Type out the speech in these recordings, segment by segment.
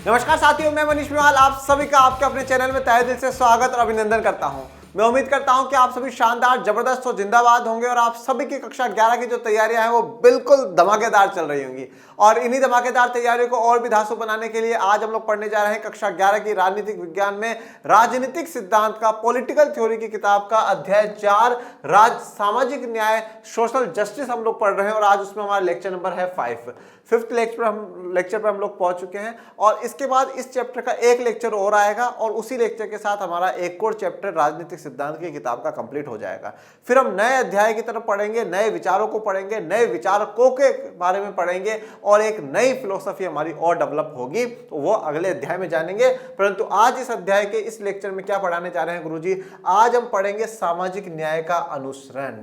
नमस्कार साथियों, मैं मनीष मेवाल आप सभी का आपके अपने चैनल में तहे दिल से स्वागत और अभिनंदन करता हूं। मैं उम्मीद करता हूं कि आप सभी शानदार, जबरदस्त और जिंदाबाद होंगे और आप सभी की कक्षा 11 की जो तैयारियां हैं वो बिल्कुल धमाकेदार चल रही होंगी। और इन्हीं धमाकेदार तैयारियों को और भी धांसू बनाने के लिए आज हम लोग पढ़ने जा रहे हैं कक्षा 11 की राजनीतिक विज्ञान में राजनीतिक सिद्धांत का पॉलिटिकल थ्योरी की किताब का अध्याय 4 सामाजिक न्याय सोशल जस्टिस हम लोग पढ़ रहे हैं और आज उसमें हमारा लेक्चर नंबर है 5th लेक्चर पर हम लोग पहुंच चुके हैं। और इसके बाद इस चैप्टर का एक लेक्चर और आएगा और उसी लेक्चर के साथ हमारा एक और चैप्टर राजनीतिक सिद्धांत की किताब का कंप्लीट हो जाएगा। फिर हम नए अध्याय की तरफ पढ़ेंगे, नए विचारों को पढ़ेंगे, नए विचारकों के बारे में पढ़ेंगे और एक नई फिलोसफी हमारी और डेवलप होगी, तो वो अगले अध्याय में जानेंगे। परंतु आज इस अध्याय के इस लेक्चर में क्या पढ़ाने जा रहे हैं गुरुजी? आज हम पढ़ेंगे सामाजिक न्याय का अनुसरण।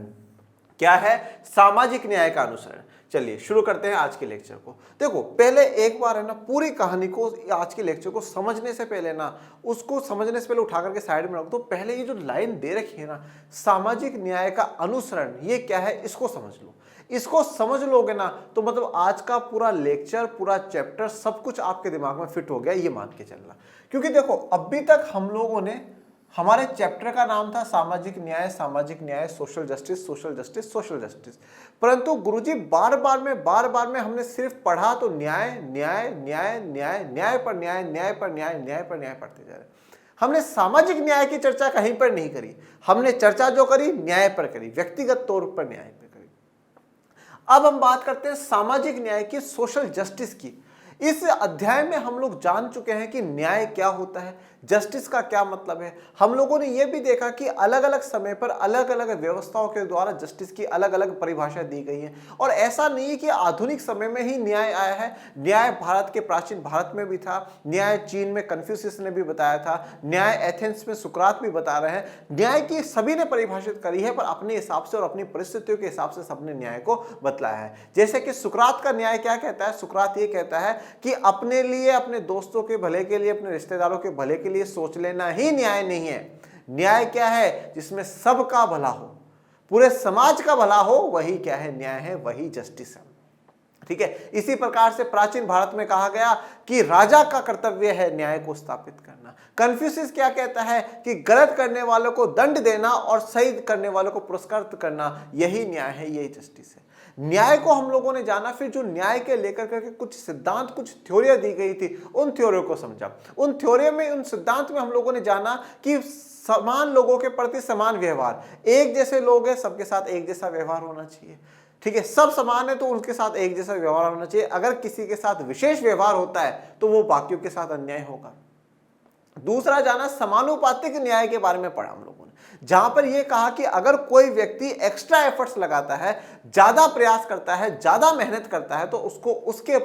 क्या है सामाजिक न्याय का अनुसरण? चलिए शुरू करते हैं आज के लेक्चर को। देखो, पहले एक बार है ना पूरी कहानी को, आज के लेक्चर को समझने से पहले ना, उसको समझने से पहले उठा करके साइड में रख दो। पहले ये जो लाइन दे रखी है ना, सामाजिक न्याय का अनुसरण, ये क्या है इसको समझ लो। इसको समझ लोगे ना तो मतलब आज का पूरा लेक्चर, पूरा चैप्टर, सब कुछ आपके दिमाग में फिट हो गया, ये मान के चलना। क्योंकि देखो, अभी तक हम लोगों ने, हमारे चैप्टर का नाम था सामाजिक न्याय, social justice, social justice, social justice. परंतु गुरुजी बार बार में हमने सिर्फ पढ़ा तो न्याय न्याय न्याय न्याय न्याय पर न्याय, न्याय पर न्याय, न्याय पर न्याय पढ़ते जा रहे। हमने सामाजिक न्याय की चर्चा कहीं पर नहीं करी। हमने चर्चा जो करी न्याय पर करी, व्यक्तिगत तौर पर न्याय पर करी। अब हम बात करते हैं सामाजिक न्याय की, सोशल जस्टिस की। इस अध्याय में हम लोग जान चुके हैं कि न्याय क्या होता है, जस्टिस का क्या मतलब है। हम लोगों ने यह भी देखा कि अलग अलग समय पर अलग अलग व्यवस्थाओं के द्वारा जस्टिस की अलग अलग परिभाषा दी गई है। और ऐसा नहीं है कि आधुनिक समय में ही न्याय आया है। न्याय भारत के प्राचीन भारत में भी था, न्याय चीन में कन्फ्यूशियस ने भी बताया था, न्याय एथेंस में सुकरात भी बता रहे हैं। न्याय की सभी ने परिभाषित करी है, पर अपने हिसाब से और अपनी परिस्थितियों के हिसाब से सबने न्याय को बतलाया है। जैसे कि सुकरात का न्याय क्या कहता है? सुकरात ये कहता है कि अपने लिए, अपने दोस्तों के भले के लिए, अपने रिश्तेदारों के भले के लिए सोच लेना ही न्याय नहीं है। न्याय क्या है? जिसमें सबका भला हो, पूरे समाज का भला हो, वही क्या है? न्याय है, वही जस्टिस है। ठीक है। इसी प्रकार से प्राचीन भारत में कहा गया कि राजा का कर्तव्य है न्याय को स्थापित करना। कन्फ्यूशियस क्या कहता है कि गलत करने वालों को दंड देना और सही करने वालों को पुरस्कृत करना, यही न्याय है, यही जस्टिस है। न्याय को हम लोगों ने जाना, फिर जो न्याय के लेकर करके कुछ सिद्धांत, कुछ थ्योरियां दी गई थी, उन थ्योरियों को समझा। उन थ्योरियों में, उन सिद्धांत में हम लोगों ने जाना कि समान लोगों के प्रति समान व्यवहार, एक जैसे लोग हैं, सबके साथ एक जैसा व्यवहार होना चाहिए। ठीक है, सब समान है तो उनके साथ एक जैसा व्यवहार होना चाहिए। अगर किसी के साथ विशेष व्यवहार होता है तो वो बाकियों के साथ अन्याय होगा। दूसरा जाना, समानुपातिक न्याय के बारे में पढ़ा हम लोगों ने, जहां पर यह कहा कि अगर कोई व्यक्ति एक्स्ट्रा एफर्ट्स लगाता है, ज्यादा प्रयास करता है, ज्यादा मेहनत करता है, तो उसको उसके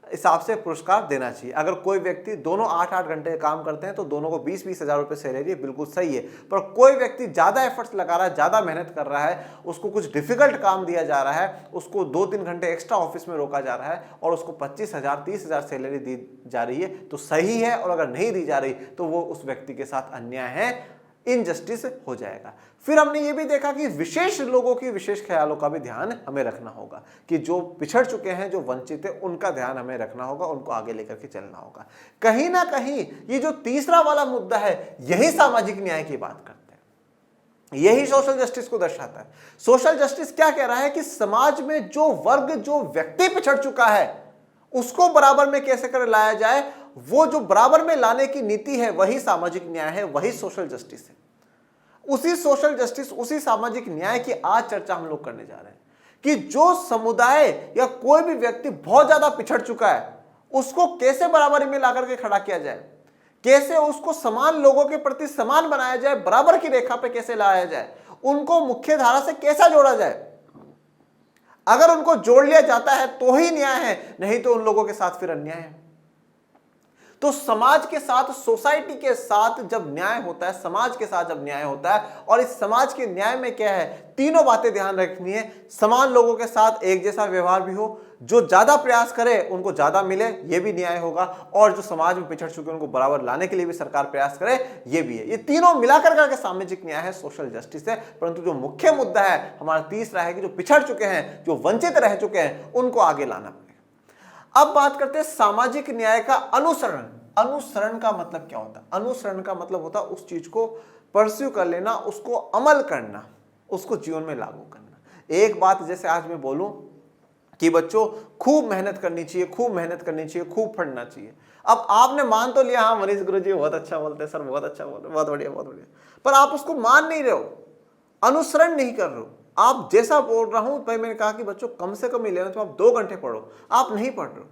हिसाब से पुरस्कार देना चाहिए। अगर कोई व्यक्ति दोनों 8-8 घंटे काम करते हैं तो दोनों को 20-20 हजार रुपए सैलरी है, बिल्कुल सही है। पर कोई व्यक्ति ज्यादा एफर्ट्स लगा रहा है, ज्यादा मेहनत कर रहा है, उसको कुछ डिफिकल्ट काम दिया जा रहा है, उसको 2-3 घंटे एक्स्ट्रा ऑफिस में रोका जा रहा है और उसको 25,000, 30,000 सैलरी दी जा रही है, तो सही है। और अगर नहीं दी जा रही तो वो उस व्यक्ति के साथ अन्याय है, इनजस्टिस हो जाएगा। फिर हमने ये भी देखा कि विशेष लोगों की विशेष ख्यालों का भी ध्यान हमें रखना होगा, कि जो पिछड़ चुके हैं, जो वंचित है, उनका ध्यान हमें रखना होगा, उनको आगे लेकर के चलना होगा। कहीं ना कहीं ये जो तीसरा वाला मुद्दा है, यही सामाजिक न्याय की बात करते हैं, यही सोशल जस्टिस को दर्शाता है। सोशल जस्टिस क्या कह रहा है कि समाज में जो वर्ग, जो व्यक्ति पिछड़ चुका है, उसको बराबर में कैसे कर लाया जाए, वो जो बराबर में लाने की नीति है, वही सामाजिक न्याय है, वही सोशल जस्टिस है। उसी सोशल जस्टिस, उसी सामाजिक न्याय की आज चर्चा हम लोग करने जा रहे हैं कि जो समुदाय या कोई भी व्यक्ति बहुत ज्यादा पिछड़ चुका है, उसको कैसे बराबरी में लाकर के खड़ा किया जाए, कैसे उसको समान लोगों के प्रति समान बनाया जाए, बराबर की रेखा पे कैसे लाया जाए, उनको मुख्य धारा से कैसा जोड़ा जाए। अगर उनको जोड़ लिया जाता है तो ही न्याय है, नहीं तो उन लोगों के साथ फिर अन्याय है। तो समाज के साथ, सोसाइटी के साथ जब न्याय होता है, समाज के साथ जब न्याय होता है, और इस समाज के न्याय में क्या है, तीनों बातें ध्यान रखनी है। समान लोगों के साथ एक जैसा व्यवहार भी हो, जो ज्यादा प्रयास करे उनको ज्यादा मिले, ये भी न्याय होगा, और जो समाज में पिछड़ चुके उनको बराबर लाने के लिए भी सरकार प्रयास करे, ये भी है। ये तीनों मिलाकर करके सामाजिक न्याय है, सोशल जस्टिस है। परंतु जो मुख्य मुद्दा है हमारा तीसरा है कि जो पिछड़ चुके हैं, जो वंचित रह चुके हैं, उनको आगे लाना पड़ेगा। अब बात करते हैं सामाजिक न्याय का अनुसरण। अनुसरण का मतलब क्या होता है? अनुसरण का मतलब होता है उस चीज को परस्यू कर लेना, उसको अमल करना, उसको जीवन में लागू करना। एक बात जैसे आज मैं बोलूं कि बच्चों खूब मेहनत करनी चाहिए, खूब मेहनत करनी चाहिए, खूब पढ़ना चाहिए। अब आपने मान तो लिया, हाँ मनीष गुरुजी बहुत अच्छा बोलते हैं सर, बहुत अच्छा बोलते हैं, बहुत बढ़िया बहुत बढ़िया, पर आप उसको मान नहीं रहे हो, अनुसरण नहीं कर रहे हो। आप जैसा बोल रहा हूं भाई, मैंने कहा कि बच्चों कम से कम 11 तो आप 2 घंटे पढ़ो, आप नहीं पढ़ रहे हो।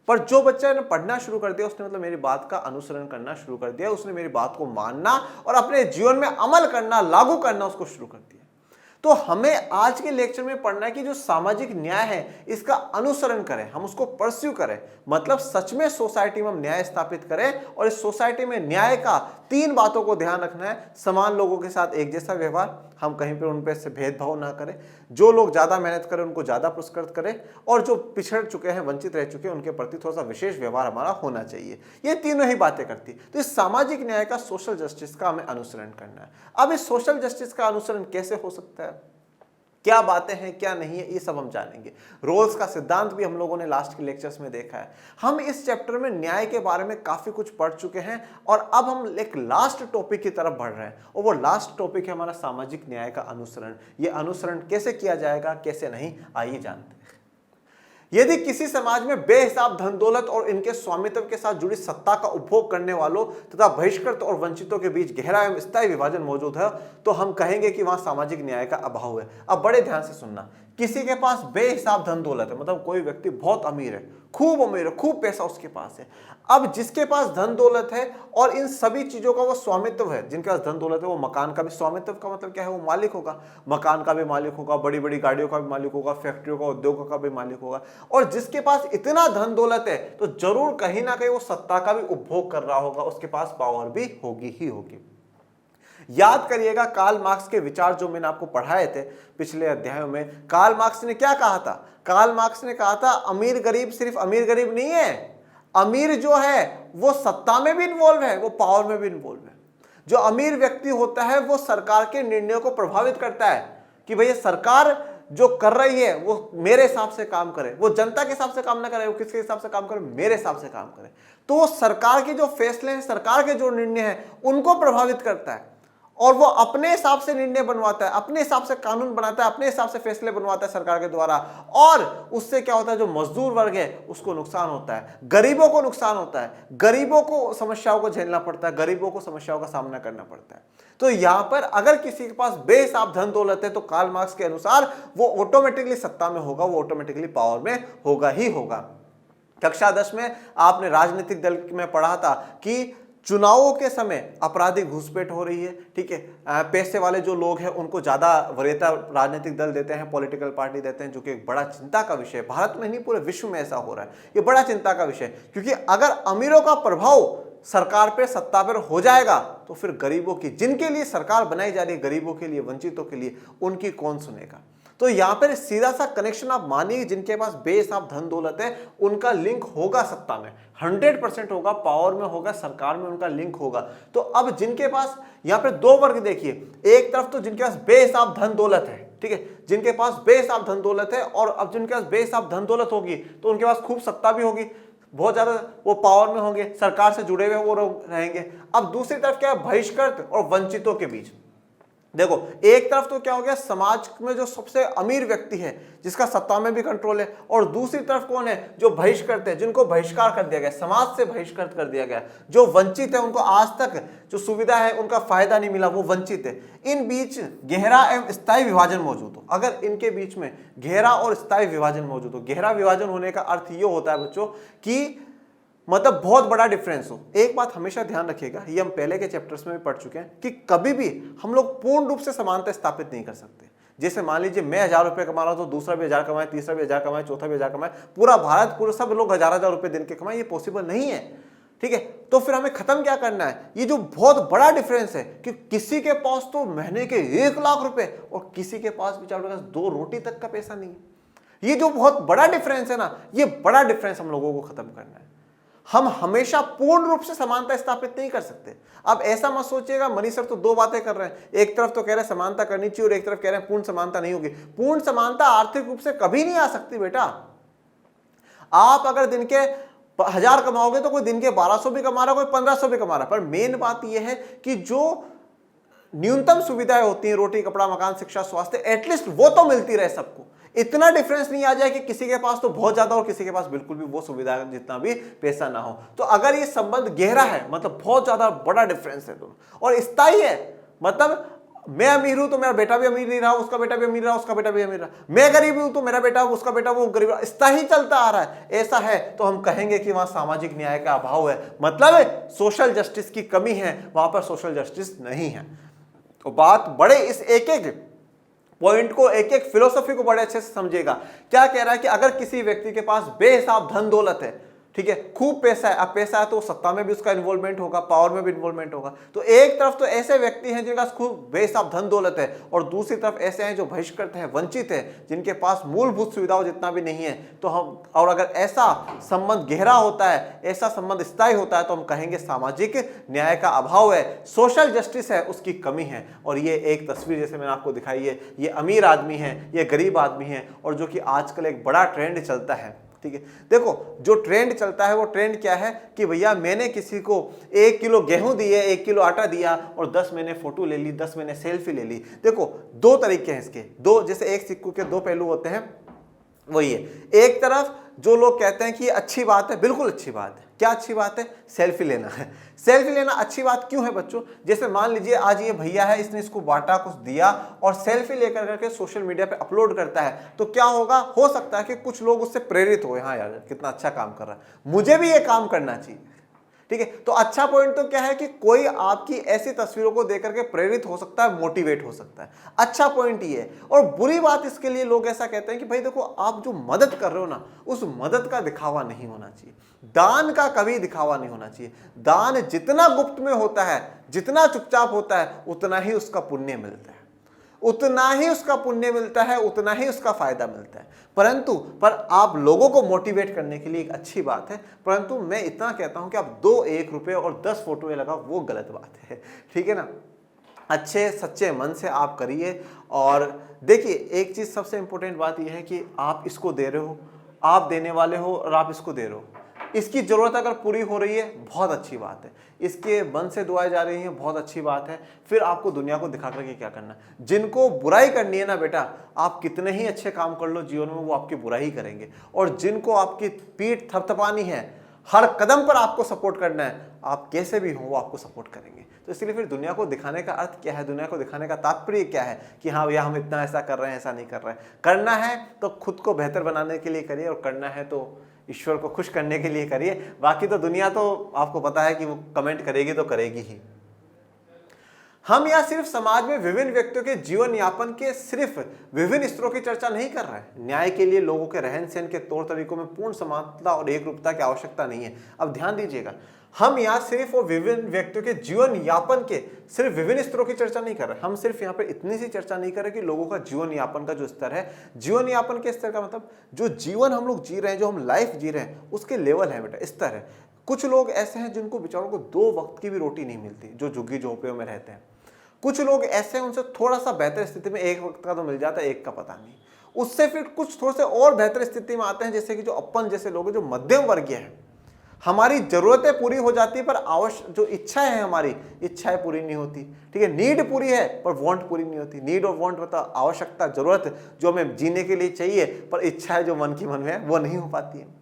पर जो बच्चा ने पढ़ना शुरू कर दिया, उसने मतलब मेरी बात का अनुसरण करना शुरू कर दिया, उसने मेरी बात को मानना और अपने जीवन में अमल करना, लागू करना उसको शुरू कर दिया। तो हमें आज के लेक्चर में पढ़ना है कि जो सामाजिक न्याय है इसका अनुसरण करें, हम उसको परस्यू करें, मतलब सच में सोसाइटी में हम न्याय स्थापित करें। और इस सोसाइटी में न्याय का 3 बातों को ध्यान रखना है। समान लोगों के साथ एक जैसा व्यवहार, हम कहीं पर उन पे से भेदभाव ना करें, जो लोग ज्यादा मेहनत करें उनको ज्यादा पुरस्कृत करें, और जो पिछड़ चुके हैं, वंचित रह चुके हैं, उनके प्रति थोड़ा सा विशेष व्यवहार हमारा होना चाहिए। ये तीनों ही बातें करती। तो इस सामाजिक न्याय का, सोशल जस्टिस का हमें अनुसरण करना है। अब इस सोशल जस्टिस का अनुसरण कैसे हो सकता है, क्या बातें हैं क्या नहीं है, ये सब हम जानेंगे। रोल्स का सिद्धांत भी हम लोगों ने लास्ट के लेक्चर्स में देखा है। हम इस चैप्टर में न्याय के बारे में काफी कुछ पढ़ चुके हैं और अब हम एक लास्ट टॉपिक की तरफ बढ़ रहे हैं, और वो लास्ट टॉपिक है हमारा सामाजिक न्याय का अनुसरण। ये अनुसरण कैसे किया जाएगा, कैसे नहीं, आइए जानते हैं। यदि किसी समाज में बेहिसाब धन दौलत और इनके स्वामित्व के साथ जुड़ी सत्ता का उपभोग करने वालों तथा बहिष्कृत और वंचितों के बीच गहरा एवं स्थायी विभाजन मौजूद है, तो हम कहेंगे कि वहां सामाजिक न्याय का अभाव है। अब बड़े ध्यान से सुनना, किसी के पास बेहिसाब धन दौलत है, मतलब कोई व्यक्ति बहुत अमीर है, खूब पैसा उसके पास है। अब जिसके पास धन दौलत है और इन सभी चीजों का वो स्वामित्व है, जिनके पास धन दौलत है, वो मकान का भी स्वामित्व का मतलब क्या है, वो मालिक होगा, मकान का भी मालिक होगा, बड़ी बड़ी गाड़ियों का भी मालिक होगा, फैक्ट्रियों का, उद्योगों का भी मालिक होगा। और जिसके पास इतना धन दौलत है तो जरूर कहीं ना कहीं वो सत्ता का भी उपभोग कर रहा होगा, उसके पास पावर भी होगी ही होगी। याद करिएगा कार्ल मार्क्स के विचार जो मैंने आपको पढ़ाए थे पिछले अध्यायों में। कार्ल मार्क्स ने क्या कहा था? कार्ल मार्क्स ने कहा था अमीर गरीब सिर्फ अमीर गरीब नहीं है, अमीर जो है वो सत्ता में भी इन्वॉल्व है, वो पावर में भी इन्वॉल्व है। जो अमीर व्यक्ति होता है वो सरकार के निर्णयों को प्रभावित करता है कि भैया सरकार जो कर रही है वो मेरे हिसाब से काम करे, वो जनता के हिसाब से काम ना करे, वो किसके हिसाब से काम करे, मेरे हिसाब से काम करे। तो वो सरकार के जो फैसले हैं, सरकार के जो निर्णय हैं, उनको प्रभावित करता है और वो अपने हिसाब से निर्णय बनवाता है, अपने हिसाब से कानून बनाता है, अपने हिसाब से फैसले बनवाता है सरकार के द्वारा। और उससे क्या होता है, जो मजदूर वर्ग है उसको नुकसान होता है, गरीबों को नुकसान होता है, गरीबों को समस्याओं को झेलना पड़ता है, गरीबों को समस्याओं का सामना करना पड़ता है। तो यहां पर अगर किसी के पास बेहिसाब धन दौलत है तो कार्ल मार्क्स के अनुसार वो ऑटोमेटिकली सत्ता में होगा, वो ऑटोमेटिकली पावर में होगा ही होगा। कक्षा 10 में आपने राजनीतिक दल में पढ़ा था कि चुनावों के समय आपराधिक घुसपैठ हो रही है, ठीक है। पैसे वाले जो लोग हैं उनको ज्यादा वरीयता राजनीतिक दल देते हैं, पॉलिटिकल पार्टी देते हैं, जो कि एक बड़ा चिंता का विषय है। भारत में नहीं, पूरे विश्व में ऐसा हो रहा है, ये बड़ा चिंता का विषय। क्योंकि अगर अमीरों का प्रभाव सरकार पे, सत्ता पर हो जाएगा तो फिर गरीबों की, जिनके लिए सरकार बनाई जा रही है, गरीबों के लिए, वंचितों के लिए, उनकी कौन सुनेगा। तो यहां पर सीधा सा कनेक्शन आप मानिए, जिनके पास बेहिसाब धन दौलत है उनका लिंक होगा सत्ता में, 100% होगा, पावर में होगा, सरकार में उनका लिंक होगा। तो अब जिनके पास, यहां पे 2 वर्ग देखिए, एक तरफ तो जिनके पास बेहिसाब धन दौलत है, ठीक है, जिनके पास बेहिसाब धन दौलत है, और अब जिनके पास बेहिसाब धन दौलत होगी तो उनके पास खूब सत्ता भी होगी, बहुत ज्यादा वो पावर में होंगे, सरकार से जुड़े हुए वो रहेंगे। अब दूसरी तरफ क्या है, बहिष्कृत और वंचितों के बीच देखो, एक तरफ तो क्या हो गया, समाज में जो सबसे अमीर व्यक्ति है जिसका सत्ता में भी कंट्रोल है, और दूसरी तरफ कौन है, जो बहिष्कृत है, जिनको बहिष्कार कर दिया गया, समाज से बहिष्कृत कर दिया गया, जो वंचित है, उनको आज तक जो सुविधा है उनका फायदा नहीं मिला, वो वंचित है। इन बीच गहरा एवं स्थायी विभाजन मौजूद हो, अगर इनके बीच में गहरा और स्थायी विभाजन मौजूद हो, गहरा विभाजन होने का अर्थ ये होता है बच्चों कि मतलब बहुत बड़ा डिफरेंस हो। एक बात हमेशा ध्यान रखिएगा, ये हम पहले के चैप्टर्स में भी पढ़ चुके हैं कि कभी भी हम लोग पूर्ण रूप से समानता स्थापित नहीं कर सकते। जैसे मान लीजिए मैं 1000 रुपए कमा रहा हूं तो दूसरा भी 1000 कमाए, तीसरा भी 1000 कमाए, चौथा भी 1000 कमाए, पूरा भारत, पूरे सब लोग 1000 रुपए दिन के कमाए, ये पॉसिबल नहीं है, ठीक है। तो फिर हमें खत्म क्या करना है, ये जो बहुत बड़ा डिफरेंस है कि किसी के पास तो महीने के 1 लाख रुपए और किसी के पास बेचारे के पास 2 रोटी तक का पैसा नहीं है। ये जो बहुत बड़ा डिफरेंस है ना, ये बड़ा डिफरेंस हम लोगों को खत्म करना है। हम हमेशा पूर्ण रूप से समानता स्थापित नहीं कर सकते। अब ऐसा मत सोचिएगा मनीष सर तो 2 बातें कर रहे हैं, एक तरफ तो कह रहे हैं समानता करनी चाहिए और एक तरफ कह रहे हैं पूर्ण समानता नहीं होगी। पूर्ण समानता आर्थिक रूप से कभी नहीं आ सकती बेटा। आप अगर दिन के 1000 कमाओगे तो कोई दिन के 1200 भी कमा रहा है, कोई 1500 भी कमा रहा है। पर मेन बात यह है कि जो न्यूनतम सुविधाएं होती हैं, रोटी कपड़ा मकान शिक्षा स्वास्थ्य, एटलीस्ट वो तो मिलती रहे सबको। इतना डिफरेंस नहीं आ जाए कि किसी के पास तो बहुत ज्यादा और किसी के पास बिल्कुल भी वो सुविधा जितना भी पैसा ना हो। तो अगर ये संबंध गहरा है, मतलब बहुत ज्यादा बड़ा डिफरेंस है दोनों, और स्थायी है, मतलब मैं अमीर हूं तो मेरा बेटा भी अमीर नहीं रहा, उसका बेटा भी अमीर रहा, उसका बेटा भी अमीर रहा, मैं गरीब हूं तो मेरा बेटा उसका बेटा वो गरीब रहा, स्थायी चलता आ रहा है, ऐसा है तो हम कहेंगे कि वहां सामाजिक न्याय का अभाव है, मतलब सोशल जस्टिस की कमी है, वहां पर सोशल जस्टिस नहीं है। तो बात बड़े इस एक एक पॉइंट को, एक एक फिलोसफी को बड़े अच्छे से समझेगा। क्या कह रहा है कि अगर किसी व्यक्ति के पास बेहिसाब धन दौलत है, ठीक है, खूब पैसा है, अब पैसा है तो सत्ता में भी उसका इन्वॉल्वमेंट होगा, पावर में भी इन्वॉल्वमेंट होगा। तो एक तरफ तो ऐसे व्यक्ति हैं जिनके पास खूब बेहिसाब धन दौलत है, और दूसरी तरफ ऐसे हैं जो बहिष्कृत हैं, वंचित हैं, जिनके पास मूलभूत सुविधाओं जितना भी नहीं है। तो हम, और अगर ऐसा संबंध गहरा होता है, ऐसा संबंध स्थायी होता है, तो हम कहेंगे सामाजिक न्याय का अभाव है, सोशल जस्टिस है उसकी कमी है। और ये एक तस्वीर जैसे मैंने आपको दिखाई है, ये अमीर आदमी है, ये गरीब आदमी है, और जो कि आजकल एक बड़ा ट्रेंड चलता है, ठीक है। देखो जो ट्रेंड चलता है वो ट्रेंड क्या है कि भैया मैंने किसी को 1 किलो गेहूं दिए, 1 किलो आटा दिया, और 10 मैंने फोटो ले ली, 10 मैंने सेल्फी ले ली। देखो दो तरीके हैं इसके, दो, जैसे एक सिक्के के दो पहलू होते हैं, वही है। एक तरफ जो लोग कहते हैं कि ये अच्छी बात है, बिल्कुल अच्छी बात है। क्या अच्छी बात है? सेल्फी लेना है। सेल्फी लेना अच्छी बात क्यों है बच्चों? जैसे मान लीजिए आज ये भैया है, इसने इसको बांटा, कुछ दिया, और सेल्फी लेकर करके सोशल मीडिया पे अपलोड करता है, तो क्या होगा? हो सकता है कि कुछ लोग उससे प्रेरित हो, हाँ यार कितना अच्छा काम कर रहा है, मुझे भी ये काम करना चाहिए, ठीक है। तो अच्छा पॉइंट तो क्या है कि कोई आपकी ऐसी तस्वीरों को देख करके प्रेरित हो सकता है, मोटिवेट हो सकता है, अच्छा पॉइंट ये है। और बुरी बात इसके लिए लोग ऐसा कहते हैं कि भाई देखो आप जो मदद कर रहे हो ना, उस मदद का दिखावा नहीं होना चाहिए, दान का कभी दिखावा नहीं होना चाहिए। दान जितना गुप्त में होता है, जितना चुपचाप होता है, उतना ही उसका पुण्य मिलता है, उतना ही उसका पुण्य मिलता है, उतना ही उसका फायदा मिलता है। परंतु पर आप लोगों को मोटिवेट करने के लिए एक अच्छी बात है, परंतु मैं इतना कहता हूं कि आप 2 1 रुपए और 10 फोटो लगाओ, वो गलत बात है, ठीक है ना। अच्छे सच्चे मन से आप करिए। और देखिए एक चीज सबसे इंपॉर्टेंट बात यह है कि आप इसको दे रहे हो, आप देने वाले हो, और आप इसको दे रहे हो, इसकी जरूरत अगर पूरी हो रही है बहुत अच्छी बात है, इसके मन से दुआएं जा रही हैं बहुत अच्छी बात है। फिर आपको दुनिया को दिखा करके क्या करना है? जिनको बुराई करनी है ना बेटा, आप कितने ही अच्छे काम कर लो जीवन में, वो आपकी बुराई ही करेंगे। और जिनको आपकी पीठ थपथपानी है, हर कदम पर आपको सपोर्ट करना है, आप कैसे भी हो वो आपको सपोर्ट करेंगे। तो इसलिए फिर दुनिया को दिखाने का अर्थ क्या है, दुनिया को दिखाने का तात्पर्य क्या है कि हाँ भैया हम इतना ऐसा कर रहे हैं, ऐसा नहीं कर रहे हैं। करना है तो खुद को बेहतर बनाने के लिए करिए, और करना है तो ईश्वर को खुश करने के लिए करिए। बाकी तो दुनिया तो आपको पता है कि वो कमेंट करेगी तो करेगी ही। हम यहाँ सिर्फ समाज में विभिन्न व्यक्तियों के जीवन यापन के सिर्फ विभिन्न स्तरों की चर्चा नहीं कर रहे हैं। न्याय के लिए लोगों के रहन सहन के तौर तरीकों में पूर्ण समानता और एक रूपता की आवश्यकता नहीं है। अब ध्यान दीजिएगा, हम यहाँ सिर्फ वो विभिन्न व्यक्तियों के जीवन यापन के सिर्फ विभिन्न स्तरों की चर्चा नहीं कर रहे। हम सिर्फ यहाँ पे इतनी सी चर्चा नहीं कर रहे कि लोगों का जीवन यापन का जो स्तर है, जीवन यापन के स्तर का मतलब जो जीवन हम लोग जी रहे हैं, जो हम लाइफ जी रहे हैं, उसके लेवल है बेटा, स्तर है। कुछ लोग ऐसे हैं जिनको बेचारों को 2 वक्त की भी रोटी नहीं मिलती, जो झुग्गी झोंपड़ियों में रहते हैं। कुछ लोग ऐसे हैं उनसे थोड़ा सा बेहतर स्थिति में 1 वक्त का तो मिल जाता है, 1 का पता नहीं। उससे फिर कुछ थोड़े से और बेहतर स्थिति में आते हैं, जैसे कि जो अपन जैसे लोग हैं, जो मध्यम वर्गीय है। हमारी जरूरतें पूरी हो जाती है पर आवश्यक जो इच्छाएं हैं, हमारी इच्छाएं पूरी नहीं होती, ठीक है। नीड पूरी है पर वांट पूरी नहीं होती। नीड और वांट मतलब आवश्यकता, जरूरत जो हमें जीने के लिए चाहिए, पर इच्छाएं जो मन की मन में है वो नहीं हो पाती है।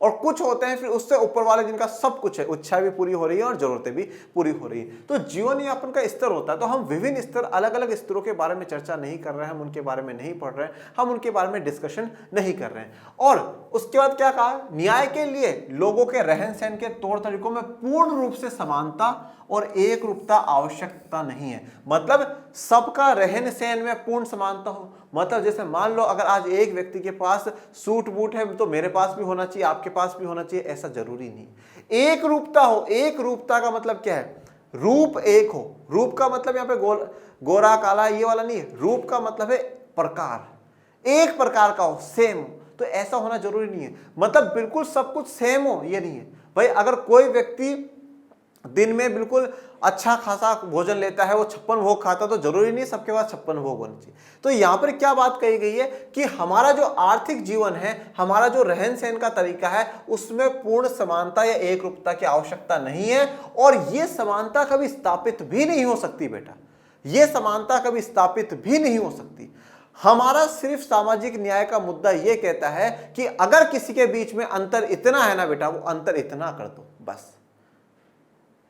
और कुछ होते हैं फिर उससे ऊपर वाले जिनका सब कुछ है, इच्छाएं भी पूरी हो रही है और जरूरतें भी पूरी हो रही है। तो जीवन यापन का स्तर होता है। तो हम विभिन्न स्तर, अलग अलग स्तरों के बारे में चर्चा नहीं कर रहे हैं, हम उनके बारे में नहीं पढ़ रहे हैं, हम उनके बारे में डिस्कशन नहीं कर रहे हैं। और उसके बाद क्या कहा? न्याय के लिए लोगों के रहन सहन के तौर तरीकों में पूर्ण रूप से समानता और एक रूपता आवश्यकता नहीं है। मतलब सबका रहन सहन में पूर्ण समानता हो। मतलब जैसे मान लो अगर आज एक व्यक्ति के पास सूट बूट है तो मेरे पास भी होना चाहिए, आपके पास भी होना चाहिए, ऐसा जरूरी नहीं। एक रूपता हो। एक रूपता का मतलब क्या है? रूप एक हो। रूप का मतलब यहाँ पे गोरा काला ये वाला नहीं है। रूप का मतलब है प्रकार, एक प्रकार का हो, सेम। तो ऐसा होना जरूरी नहीं है, मतलब बिल्कुल सब कुछ सेम हो ये नहीं है। भाई अगर कोई व्यक्ति दिन में बिल्कुल अच्छा खासा भोजन लेता है, वो 56 भोग खाता, तो जरूरी नहीं सबके पास 56 भोग होने चाहिए। तो यहां पर क्या बात कही गई है कि हमारा जो आर्थिक जीवन है, हमारा जो रहन सहन का तरीका है, उसमें पूर्ण समानता या एक रूपता की आवश्यकता नहीं है। और यह समानता कभी स्थापित भी नहीं हो सकती बेटा, यह समानता कभी स्थापित भी नहीं हो सकती। हमारा सिर्फ सामाजिक न्याय का मुद्दा यह कहता है कि अगर किसी के बीच में अंतर इतना है ना बेटा, वो अंतर इतना कर दो, बस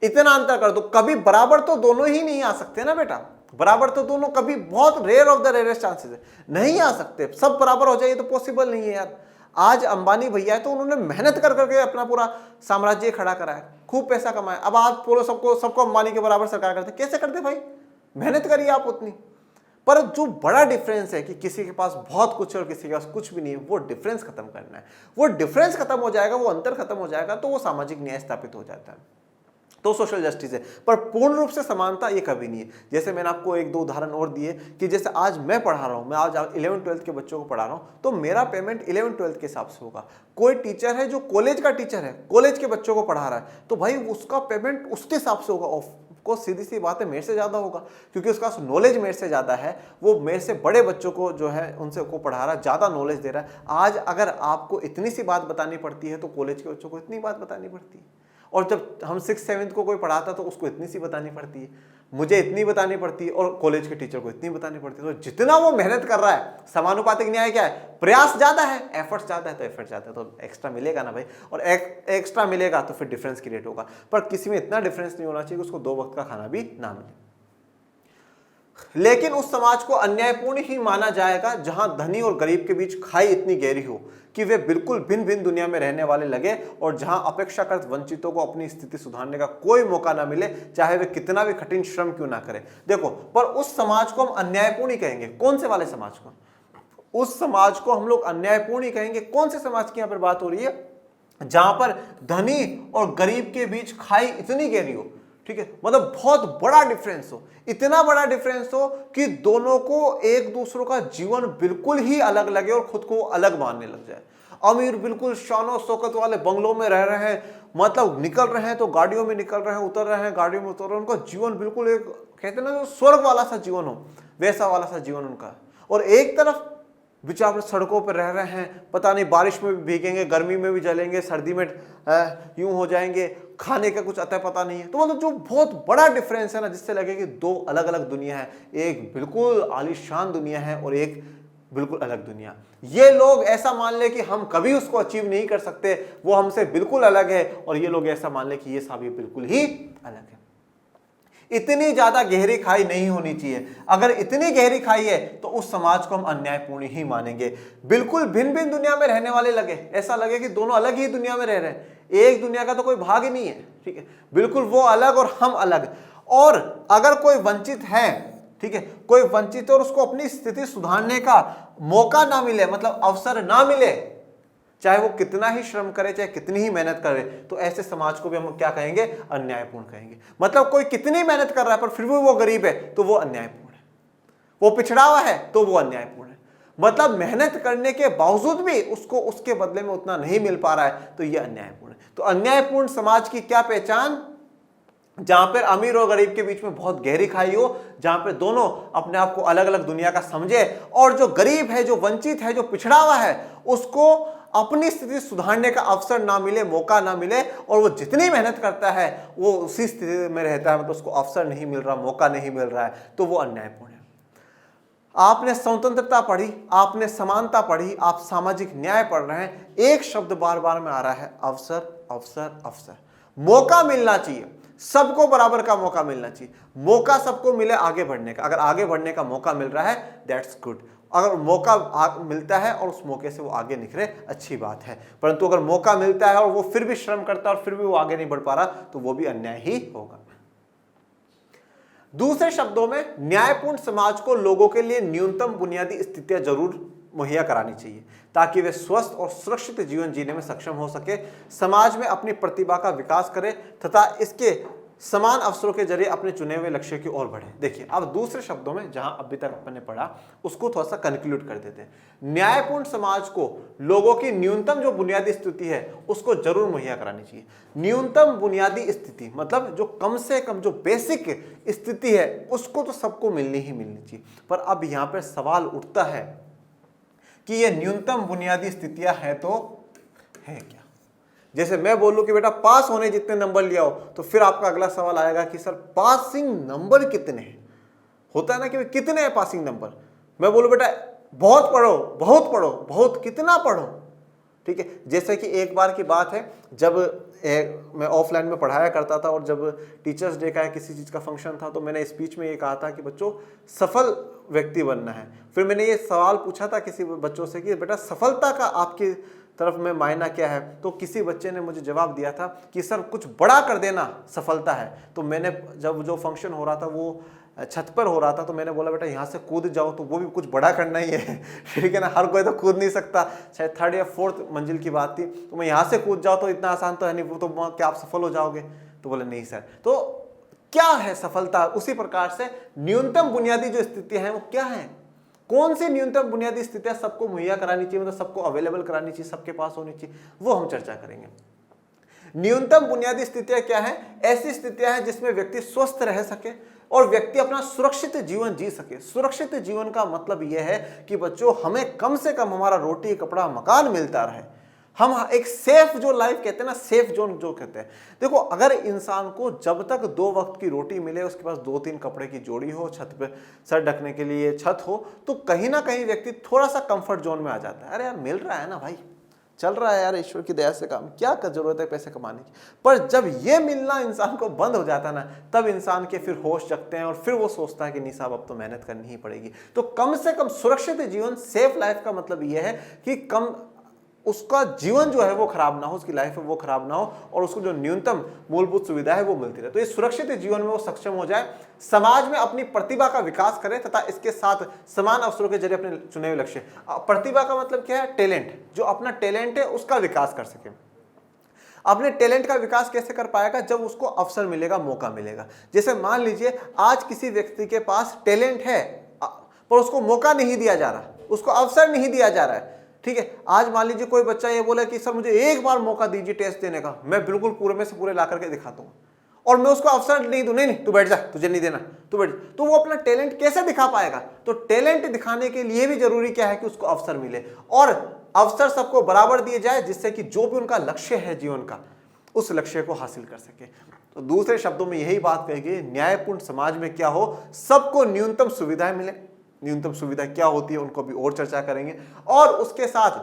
इतना अंतर कर दो। कभी बराबर तो दोनों ही नहीं आ सकते ना बेटा, बराबर तो दोनों कभी, बहुत rare of the rarest chances है, नहीं आ सकते। सब बराबर हो जाए तो पॉसिबल नहीं है यार। आज अंबानी भैया है तो उन्होंने मेहनत कर करके अपना पूरा साम्राज्य खड़ा करा है, खूब पैसा कमाया। अब आप बोलो सबको अंबानी के बराबर सरकार करते, कैसे करते भाई? मेहनत करिए आप उतनी। पर जो बड़ा डिफरेंस है कि किसी के पास बहुत कुछ है और किसी के पास कुछ भी नहीं है, वो डिफरेंस खत्म करना है। वो डिफरेंस खत्म हो जाएगा, वो अंतर खत्म हो जाएगा, तो वो सामाजिक न्याय स्थापित हो जाता है, तो सोशल जस्टिस है। पर पूर्ण रूप से समानता ये कभी नहीं है। जैसे मैंने आपको एक दो उदाहरण और दिए कि जैसे आज मैं पढ़ा रहा हूँ, मैं आज 11th-12th के बच्चों को पढ़ा रहा हूँ, तो मेरा पेमेंट 11th-12th के हिसाब से होगा। कोई टीचर है जो कॉलेज का टीचर है, कॉलेज के बच्चों को पढ़ा रहा है, तो भाई उसका पेमेंट उसके हिसाब से होगा। को सीधी सी बात है, मेरे से ज़्यादा होगा, क्योंकि उसका नॉलेज मेरे से ज़्यादा है। वो मेरे से बड़े बच्चों को जो है उनसे को पढ़ा रहा है, ज़्यादा नॉलेज दे रहा है। आज अगर आपको इतनी सी बात बतानी पड़ती है तो कॉलेज के बच्चों को इतनी बात बतानी पड़ती है। और जब हम 6th-7th को कोई पढ़ाता तो उसको इतनी सी बतानी पड़ती है, मुझे इतनी बतानी पड़ती है, और कॉलेज के टीचर को इतनी बतानी पड़ती है। तो जितना वो मेहनत कर रहा है, समानुपातिक न्याय क्या है? प्रयास ज़्यादा है, एफर्ट्स ज़्यादा है, तो एफर्ट ज़्यादा है तो एक्स्ट्रा मिलेगा ना भाई। और एक्स्ट्रा मिलेगा तो फिर डिफरेंस क्रिएट होगा। पर किसी में इतना डिफरेंस नहीं होना चाहिए कि उसको 2 वक्त का खाना भी ना मिले। लेकिन उस समाज को अन्यायपूर्ण ही माना जाएगा जहां धनी और गरीब के बीच खाई इतनी गहरी हो कि वे बिल्कुल भिन्न भिन्न दुनिया में रहने वाले लगे, और जहां अपेक्षाकृत वंचितों को अपनी स्थिति सुधारने का कोई मौका ना मिले, चाहे वे कितना भी कठिन श्रम क्यों ना करें। देखो, पर उस समाज को हम अन्यायपूर्ण ही कहेंगे। कौन से वाले समाज को? उस समाज को हम लोग अन्यायपूर्ण ही कहेंगे। कौन से समाज की यहां पर बात हो रही है? जहां पर धनी और गरीब के बीच खाई इतनी गहरी हो, ठीक है, मतलब बहुत बड़ा डिफरेंस हो, इतना बड़ा डिफरेंस हो कि दोनों को एक दूसरों का जीवन बिल्कुल ही अलग लगे और खुद को अलग मानने लग जाए। अमीर बिल्कुल शानो शौकत वाले बंगलों में रह रहे हैं, मतलब निकल रहे हैं तो गाड़ियों में निकल रहे हैं, उतर रहे हैं गाड़ियों में उतर रहे हैं, उनका जीवन बिल्कुल एक, कहते हैं ना, स्वर्ग वाला सा जीवन हो, वैसा वाला सा जीवन उनका। और एक तरफ बेचारे सड़कों पर रह रहे हैं, पता नहीं बारिश में भी भीगेंगे, गर्मी में भी जलेंगे, सर्दी में यूं हो जाएंगे, खाने का कुछ अता पता नहीं है। तो मतलब जो बहुत बड़ा डिफरेंस है ना, जिससे लगे कि दो अलग अलग दुनिया है, एक बिल्कुल आलीशान दुनिया है और एक बिल्कुल अलग दुनिया। ये लोग ऐसा मान ले कि हम कभी उसको अचीव नहीं कर सकते, वो हमसे बिल्कुल अलग है, और ये लोग ऐसा मान ले कि ये सब बिल्कुल ही अलग है। इतनी ज्यादा गहरी खाई नहीं होनी चाहिए। अगर इतनी गहरी खाई है तो उस समाज को हम अन्यायपूर्ण ही मानेंगे। बिल्कुल भिन्न भिन्न दुनिया में रहने वाले लगे, ऐसा लगे कि दोनों अलग ही दुनिया में रह रहे हैं, एक दुनिया का तो कोई भाग ही नहीं है, ठीक है, बिल्कुल वो अलग और हम अलग। और अगर कोई वंचित है, ठीक है, कोई वंचित है और उसको अपनी स्थिति सुधारने का मौका ना मिले, मतलब अवसर ना मिले, चाहे वो कितना ही श्रम करे, चाहे कितनी ही मेहनत करे, तो ऐसे समाज को भी हम क्या कहेंगे? अन्यायपूर्ण कहेंगे। मतलब कोई कितनी मेहनत कर रहा है पर फिर भी वो गरीब है तो वो अन्यायपूर्ण है, वो पिछड़ा हुआ है तो वो अन्यायपूर्ण है। मतलब मेहनत करने के बावजूद भी उसको उसके बदले में उतना नहीं मिल पा रहा है, तो ये अन्यायपूर्ण है। तो अन्यायपूर्ण समाज की क्या पहचान? जहां पर अमीर और गरीब के बीच में बहुत गहरी खाई हो, जहां पे दोनों अपने आप को अलग अलग दुनिया का समझे, और जो गरीब है, जो वंचित है, जो पिछड़ा हुआ है, उसको अपनी स्थिति सुधारने का अवसर ना मिले, मौका ना मिले, और वो जितनी मेहनत करता है वो उसी स्थिति में रहता है, मतलब उसको अवसर नहीं मिल रहा, मौका नहीं मिल रहा है, तो वो अन्यायपूर्ण है। आपने स्वतंत्रता पढ़ी, आपने समानता पढ़ी, आप सामाजिक न्याय पढ़ रहे हैं, एक शब्द बार बार में आ रहा है, अवसर, अवसर, अवसर। मौका मिलना चाहिए, सबको बराबर का मौका मिलना चाहिए। मौका सबको मिले आगे बढ़ने का। अगर आगे बढ़ने का मौका मिल रहा है, दैट्स गुड। अगर मौका मिलता है और उस मौके से वो आगे निकले, अच्छी बात है। परंतु अगर मौका मिलता है और वो फिर भी श्रम करता है और फिर भी वो आगे नहीं बढ़ पा रहा, तो वो भी अन्याय ही होगा। दूसरे शब्दों में, न्यायपूर्ण समाज को लोगों के लिए न्यूनतम बुनियादी स्थितियां जरूर मुहैया करानी चाहिए, ताकि वे स्वस्थ और सुरक्षित जीवन जीने में सक्षम हो सके, समाज में अपनी प्रतिभा का विकास करे तथा इसके समान अवसरों के जरिए अपने चुने हुए लक्ष्य की ओर बढ़े। देखिए, अब दूसरे शब्दों में जहां अभी तक अपन ने पढ़ा उसको थोड़ा सा कंक्लूड कर देते हैं। न्यायपूर्ण समाज को लोगों की न्यूनतम जो बुनियादी स्थिति है उसको जरूर मुहैया करानी चाहिए। न्यूनतम बुनियादी स्थिति मतलब जो कम से कम जो बेसिक स्थिति है उसको तो सबको मिलनी ही मिलनी चाहिए। पर अब यहां पर सवाल उठता है कि ये न्यूनतम बुनियादी स्थितियां हैं तो है क्या। जैसे मैं बोलूं कि बेटा पास होने जितने नंबर लिया हो, तो फिर आपका अगला सवाल आएगा कि सर पासिंग नंबर कितने हैं। होता है ना कि कितने हैं पासिंग नंबर। मैं बोलूं बेटा बहुत पढ़ो, बहुत पढ़ो, बहुत कितना पढ़ो, ठीक है। जैसे कि एक बार की बात है, जब मैं ऑफलाइन में पढ़ाया करता था और जब टीचर्स डे का किसी चीज़ का फंक्शन था तो मैंने स्पीच में ये कहा था कि बच्चों सफल व्यक्ति बनना है। फिर मैंने ये सवाल पूछा था किसी बच्चों से कि बेटा सफलता का आपकी तरफ में मायना क्या है। तो किसी बच्चे ने मुझे जवाब दिया था कि सर कुछ बड़ा कर देना सफलता है। तो मैंने जब जो फंक्शन हो रहा था वो छत पर हो रहा था तो मैंने बोला बेटा यहाँ से कूद जाओ, तो वो भी कुछ बड़ा करना ही है, ठीक है ना। हर कोई तो कूद नहीं सकता, शायद 3rd या 4th मंजिल की बात थी, तो मैं यहाँ से कूद जाओ तो इतना आसान तो है नहीं, वो तो क्या आप सफल हो जाओगे। तो बोले नहीं सर। तो क्या है सफलता, उसी प्रकार से न्यूनतम बुनियादी जो स्थितियां हैं वो क्या है, कौन सी न्यूनतम बुनियादी स्थितियां सबको मुहैया करानी चाहिए, मतलब सबको अवेलेबल करानी चाहिए, सबके पास होनी चाहिए, वो हम चर्चा करेंगे। न्यूनतम बुनियादी स्थितियां क्या है? ऐसी स्थितियां हैं जिसमें व्यक्ति स्वस्थ रह सके और व्यक्ति अपना सुरक्षित जीवन जी सके। सुरक्षित जीवन का मतलब यह है कि बच्चों हमें कम से कम हमारा रोटी कपड़ा मकान मिलता रहे, हम एक सेफ जो लाइफ कहते हैं ना, सेफ जोन जो कहते हैं। देखो अगर इंसान को जब तक 2 वक्त की रोटी मिले, उसके पास 2-3 कपड़े की जोड़ी हो, छत पे सर ढकने के लिए छत हो, तो कहीं ना कहीं व्यक्ति थोड़ा सा कंफर्ट जोन में आ जाता है। अरे यार मिल रहा है ना भाई, चल रहा है यार, ईश्वर की दया से काम, क्या जरूरत है पैसे कमाने की। पर जब ये मिलना इंसान को बंद हो जाता है ना, तब इंसान के फिर होश जगते हैं और फिर वो सोचता है कि नहीं साहब अब तो मेहनत करनी ही पड़ेगी। तो कम से कम सुरक्षित जीवन, सेफ लाइफ का मतलब ये है कि कम उसका जीवन जो है वो खराब ना हो, उसकी लाइफ है वो खराब ना हो और उसको जो न्यूनतम मूलभूत सुविधा है वो मिलती रहे। तो ये सुरक्षित जीवन में वो सक्षम हो जाए, समाज में अपनी प्रतिभा का विकास करे तथा इसके साथ समान अवसरों के जरिए अपने चुने हुए लक्ष्य। प्रतिभा का मतलब क्या है? टैलेंट, जो अपना टैलेंट है उसका विकास कर सके। अपने टैलेंट का विकास कैसे कर पाएगा? जब उसको अवसर मिलेगा, मौका मिलेगा। जैसे मान लीजिए आज किसी व्यक्ति के पास टैलेंट है पर उसको मौका नहीं दिया जा रहा, उसको अवसर नहीं दिया जा रहा है, ठीक है। आज मान लीजिए कोई बच्चा ये बोले कि सर मुझे एक बार मौका दीजिए टेस्ट देने का, मैं बिल्कुल पूरे में से पूरे ला करके दिखाता हूँ, और मैं उसको अवसर नहीं दूं, नहीं तू बैठ जा, तुझे नहीं देना, तू बैठ, तो वो अपना टैलेंट कैसे दिखा पाएगा? तो टैलेंट दिखाने के लिए भी जरूरी क्या है कि उसको अवसर मिले, और अवसर सबको बराबर दिए जाए जिससे कि जो भी उनका लक्ष्य है जीवन का, उस लक्ष्य को हासिल कर सके। तो दूसरे शब्दों में यही बात कहेगी, न्यायपूर्ण समाज में क्या हो, सबको न्यूनतम सुविधाएं मिले। न्यूनतम सुविधा क्या होती है उनको भी और चर्चा करेंगे, और उसके साथ